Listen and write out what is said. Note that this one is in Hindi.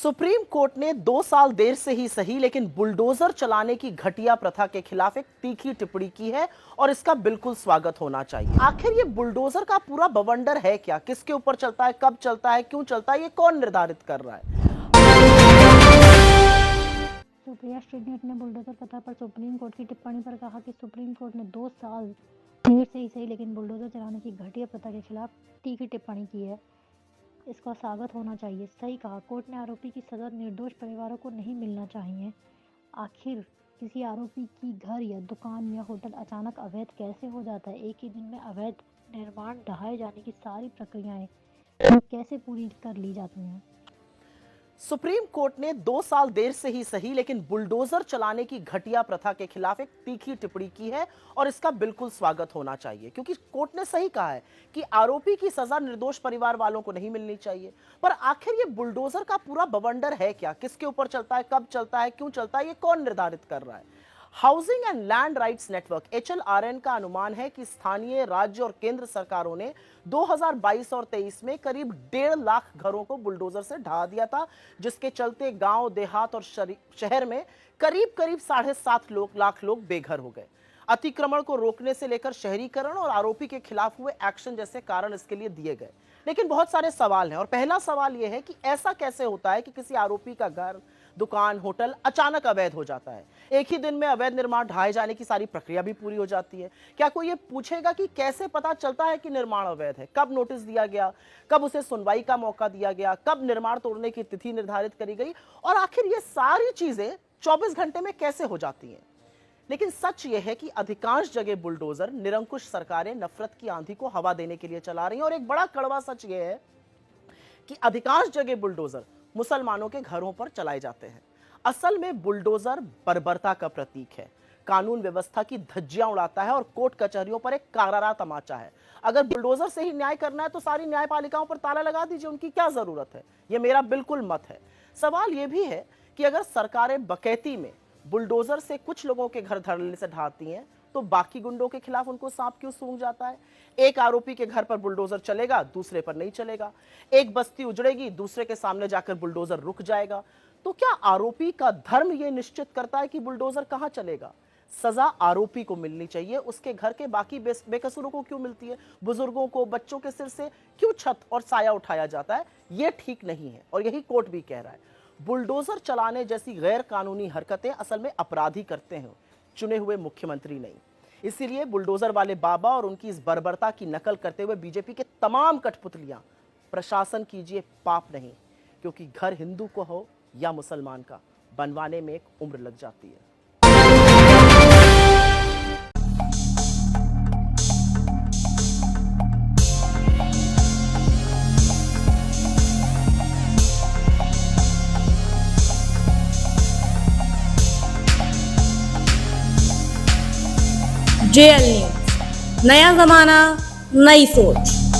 सुप्रीम कोर्ट ने 2 साल देर से ही सही लेकिन बुलडोजर चलाने की घटिया प्रथा के खिलाफ एक तीखी टिप्पणी की है और इसका बिल्कुल स्वागत होना चाहिए। आखिर ये बुलडोजर का पूरा बवंडर है क्या, किसके ऊपर चलता है, कब चलता है, क्यों चलता है, ये कौन निर्धारित कर रहा है? सुप्रिया स्ट्रीट ने बुलडोजर प्रथा पर सुप्रीम कोर्ट की टिप्पणी पर कहा कि सुप्रीम कोर्ट ने 2 साल देर से ही सही लेकिन बुलडोजर चलाने की घटिया प्रथा के खिलाफ तीखी टिप्पणी की है। इसका स्वागत होना चाहिए। सही कहा, कोर्ट ने आरोपी की सजा निर्दोष परिवारों को नहीं मिलना चाहिए। आखिर किसी आरोपी की घर या दुकान या होटल अचानक अवैध कैसे हो जाता है? एक ही दिन में अवैध निर्माण ढहाए जाने की सारी प्रक्रियाएं कैसे पूरी कर ली जाती हैं? सुप्रीम कोर्ट ने 2 साल देर से ही सही लेकिन बुलडोजर चलाने की घटिया प्रथा के खिलाफ एक तीखी टिप्पणी की है और इसका बिल्कुल स्वागत होना चाहिए, क्योंकि कोर्ट ने सही कहा है कि आरोपी की सजा निर्दोष परिवार वालों को नहीं मिलनी चाहिए। पर आखिर ये बुलडोजर का पूरा बवंडर है क्या, किसके ऊपर चलता है, कब चलता है, क्यों चलता है, ये कौन निर्धारित कर रहा है? Housing and land rights network HLRN का अनुमान है कि स्थानीय, राज्य और केंद्र सरकारों ने 2022 और 23 में करीब 1.5 लाख घरों को बुलडोजर से ढहा दिया था, जिसके चलते गांव, देहात और शहर में करीब 7.5 लाख लोग बेघर हो गए। अतिक्रमण को रोकने से लेकर शहरीकरण और आरोपी के खिलाफ हुए एक्शन जैसे कारण इसके लिए दिए गए। लेकिन बहुत सारे सवाल हैं और पहला सवाल यह है कि ऐसा कैसे होता है कि किसी आरोपी का घर, दुकान, होटल अचानक अवैध हो जाता है? एक ही दिन में अवैध निर्माण ढहाए जाने की सारी प्रक्रिया भी पूरी हो जाती है। क्या कोई ये पूछेगा कि कैसे पता चलता है कि निर्माण अवैध है? कब नोटिस दिया गया, कब उसे सुनवाई का मौका दिया गया, कब निर्माण तोड़ने की तिथि निर्धारित करी गई, और आखिर ये सारी चीजें 24 घंटे में कैसे हो जाती हैं? लेकिन सच यह है कि अधिकांश जगह बुलडोजर निरंकुश सरकारें नफरत की आंधी को हवा देने के लिए चला रही हैं, और एक बड़ा कड़वा सच यह है कि अधिकांश जगह बुलडोजर मुसलमानों के घरों पर चलाए जाते हैं। असल में बुलडोजर बर्बरता का प्रतीक है, कानून व्यवस्था की धज्जियां उड़ाता है और कोर्ट कचहरियों पर एक करारा तमाचा है। अगर बुलडोजर से ही न्याय करना है तो सारी न्यायपालिकाओं पर ताला लगा दीजिए, उनकी क्या जरूरत है? यह मेरा बिल्कुल मत है। सवाल यह भी है कि अगर सरकारें बकैती में बुलडोजर से कुछ लोगों के घर धड़ल्ले से ढहाती हैं तो बाकी गुंडों के खिलाफ उनको सांप क्यों सूंघ जाता है? एक आरोपी के घर पर बुलडोजर चलेगा, दूसरे पर नहीं चलेगा। एक बस्ती उजड़ेगी, दूसरे के सामने जाकर बुलडोजर रुक जाएगा। तो क्या आरोपी का धर्म यह निश्चित करता है कि बुलडोजर कहां चलेगा? सजा आरोपी को मिलनी चाहिए, उसके घर के बाकी बेकसूरों को क्यों मिलती है? बुजुर्गों को, बच्चों के सिर से क्यों छत और साया उठाया जाता है? यह ठीक नहीं है और यही कोर्ट भी कह रहा है। बुलडोजर चलाने जैसी गैर कानूनी हरकतें असल में अपराधी करते हैं, चुने हुए मुख्यमंत्री नहीं। इसीलिए बुलडोजर वाले बाबा और उनकी इस बर्बरता की नकल करते हुए बीजेपी के तमाम कठपुतलियां प्रशासन कीजिए, पाप नहीं, क्योंकि घर हिंदू को हो या मुसलमान का, बनवाने में एक उम्र लग जाती है। JL न्यूज, नया जमाना, नई सोच।